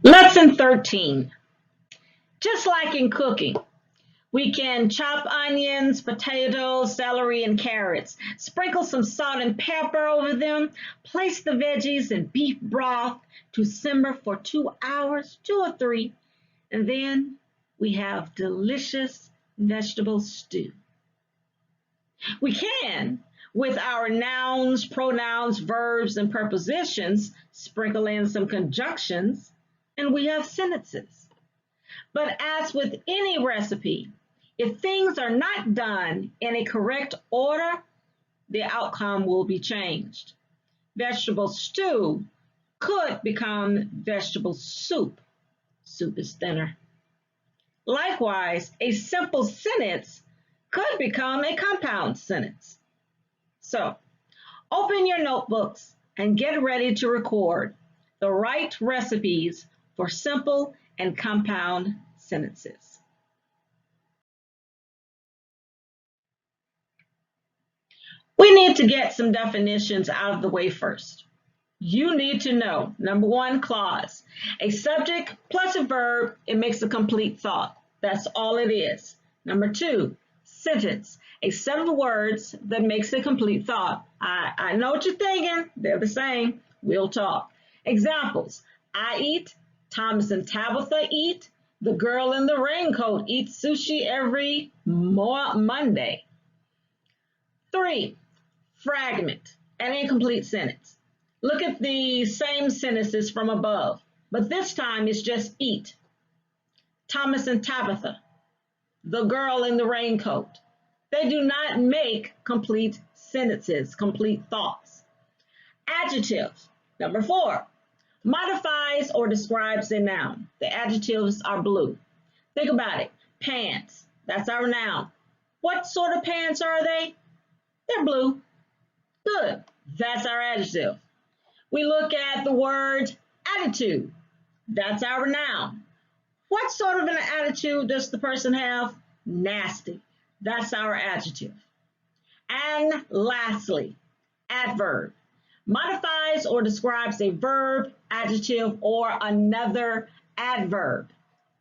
Lesson 13. Just like in cooking, we can chop onions, potatoes, celery, and carrots, sprinkle some salt and pepper over them, place the veggies in beef broth to simmer for 2 hours, 2 or 3, and then we have delicious vegetable stew. We can, with our nouns, pronouns, verbs, and prepositions, sprinkle in some conjunctions, and we have sentences. But as with any recipe, if things are not done in a correct order, the outcome will be changed. Vegetable stew could become vegetable soup. Soup is thinner. Likewise, a simple sentence could become a compound sentence. So, open your notebooks and get ready to record the right recipes for simple and compound sentences. We need to get some definitions out of the way first. You need to know, number one, clause. A subject plus a verb, it makes a complete thought. That's all it is. Number two, sentence. A set of words that makes a complete thought. I know what you're thinking. They're the same. We'll talk. Examples. I eat. Thomas and Tabitha eat. The girl in the raincoat eats sushi every Monday. 3, fragment, an incomplete sentence. Look at the same sentences from above, but this time it's just eat. Thomas and Tabitha, the girl in the raincoat. They do not make complete sentences, complete thoughts. Adjectives. Number 4, modifies or describes a noun. The adjectives are blue. Think about it. Pants, that's our noun. What sort of pants are they? They're blue. Good. That's our adjective. We look at the word attitude. That's our noun. What sort of an attitude does the person have? Nasty. That's our adjective. And lastly, adverb. Modifies or describes a verb, adjective, or another adverb.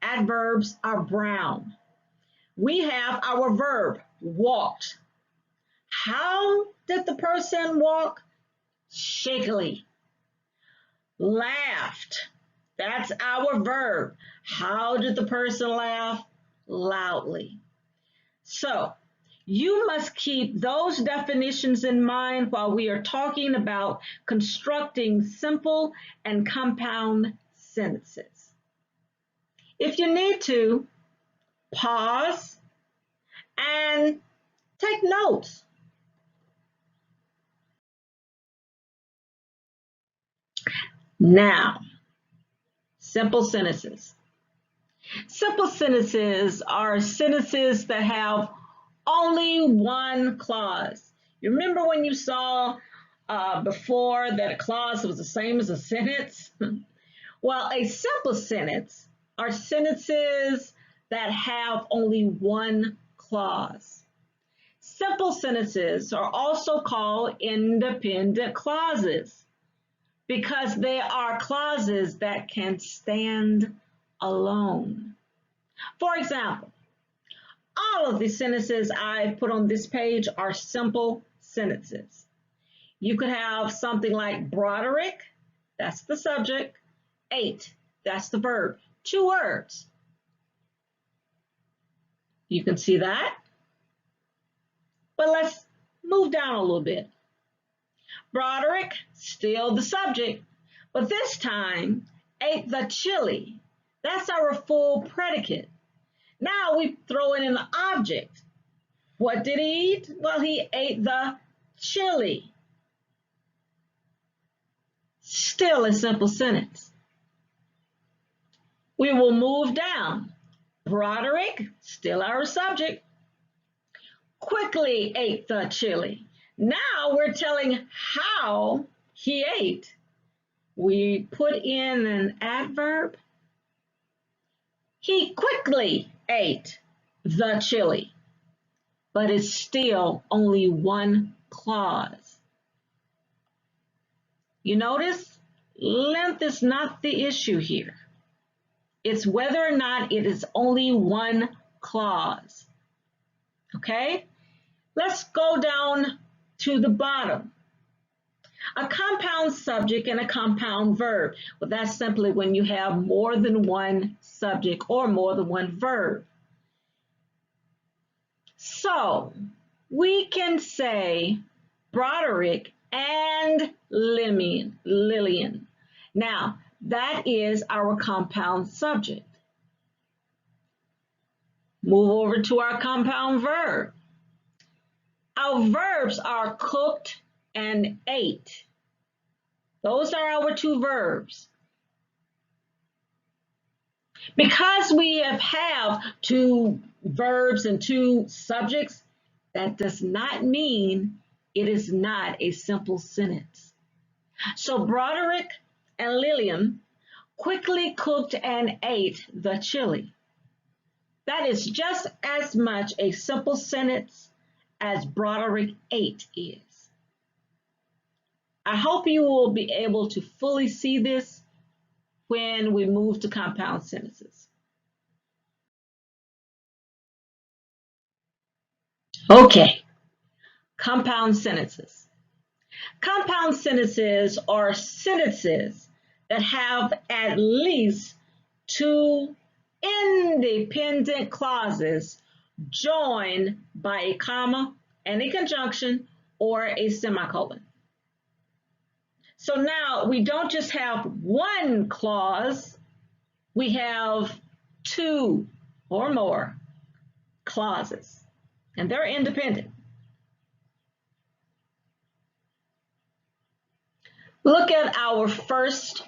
Adverbs are brown. We have our verb, walked. How did the person walk? Shakily. Laughed. That's our verb. How did the person laugh? Loudly. So, you must keep those definitions in mind while we are talking about constructing simple and compound sentences. If you need to, pause and take notes. Now, simple sentences. Simple sentences are sentences that have only one clause. You remember when you saw before that a clause was the same as a sentence? Well, a simple sentence are sentences that have only one clause. Simple sentences are also called independent clauses because they are clauses that can stand alone. For example, all of the sentences I've put on this page are simple sentences. You could have something like Broderick, that's the subject, ate, that's the verb, 2 words. You can see that. But let's move down a little bit. Broderick, still the subject, but this time, ate the chili. That's our full predicate. Now we throw in an object. What did he eat? Well, he ate the chili. Still a simple sentence. We will move down. Broderick, still our subject, quickly ate the chili. Now we're telling how he ate. We put in an adverb. He quickly ate the chili, but it's still only one clause. You notice, length is not the issue here. It's whether or not it is only one clause. Okay? Let's go down to the bottom. A compound subject and a compound verb. Well, that's simply when you have more than one subject or more than one verb. So we can say Broderick and Lillian. Now, that is our compound subject. Move over to our compound verb. Our verbs are cooked and ate. Those are our two verbs. Because we have two verbs and two subjects, that does not mean it is not a simple sentence. So Broderick and Lillian quickly cooked and ate the chili. That is just as much a simple sentence as Broderick ate is. I hope you will be able to fully see this when we move to compound sentences. Okay, compound sentences. Compound sentences are sentences that have at least two independent clauses joined by a comma and a conjunction or a semicolon. So now we don't just have one clause, we have two or more clauses, and they're independent. Look at our first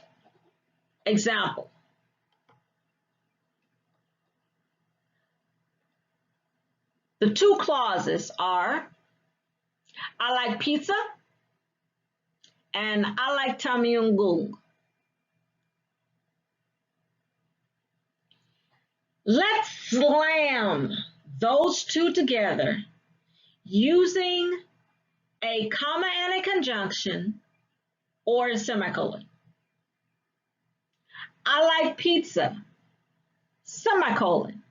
example. The two clauses are, I like pizza and I like Tom Yum Goong. Let's slam those two together using a comma and a conjunction or a semicolon. I like pizza, semicolon.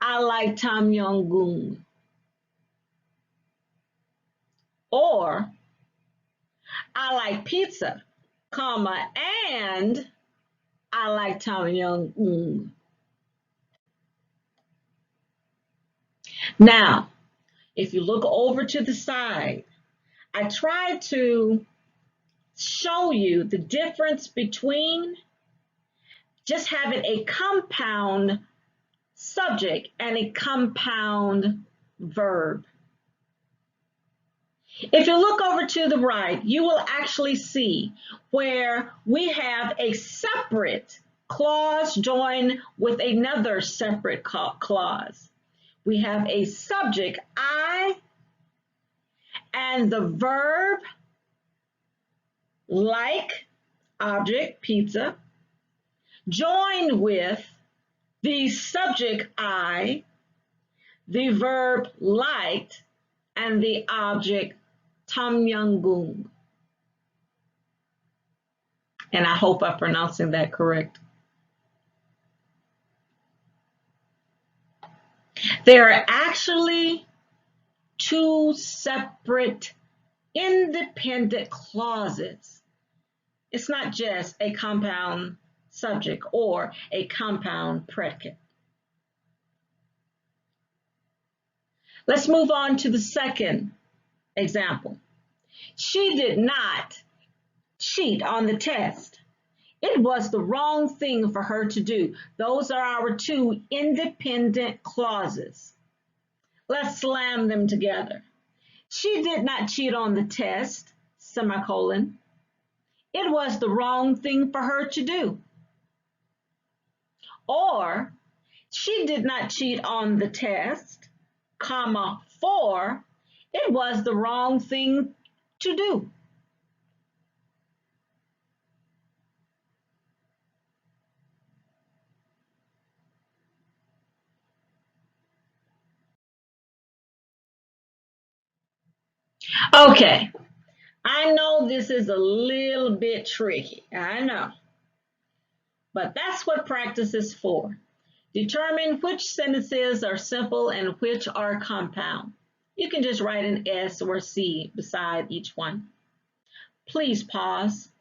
I like Tom Yum Goong. Or, I like pizza, comma, and I like Tom Yum Goong. Now, if you look over to the side, I tried to show you the difference between just having a compound subject and a compound verb. If you look over to the right, you will actually see where we have a separate clause joined with another separate clause. We have a subject, I, and the verb, like, object, pizza, joined with the subject, I, the verb, liked, and the object, Tom Yum Goong. And I hope I'm pronouncing that correct. There are actually two separate independent clauses. It's not just a compound subject or a compound predicate. Let's move on to the second example. She did not cheat on the test. It was the wrong thing for her to do. Those are our two independent clauses. Let's slam them together. She did not cheat on the test, semicolon. It was the wrong thing for her to do. Or, she did not cheat on the test, comma, for it was the wrong thing to do. Okay, I know this is a little bit tricky, I know. But that's what practice is for. Determine which sentences are simple and which are compound. You can just write an S or C beside each one. Please pause.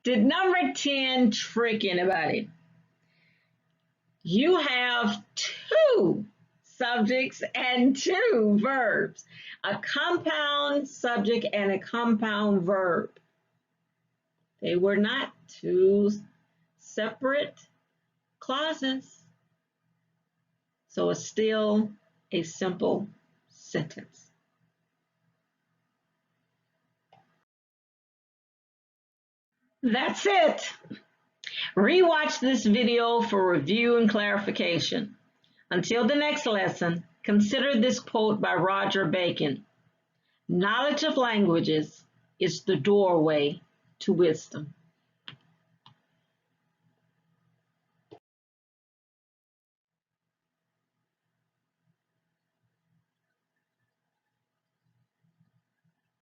Did number 10 trick anybody? You have two subjects and two verbs, a compound subject and a compound verb. They were not two separate clauses, so it's still a simple sentence. That's it. Rewatch this video for review and clarification. Until the next lesson, consider this quote by Roger Bacon. Knowledge of languages is the doorway to wisdom.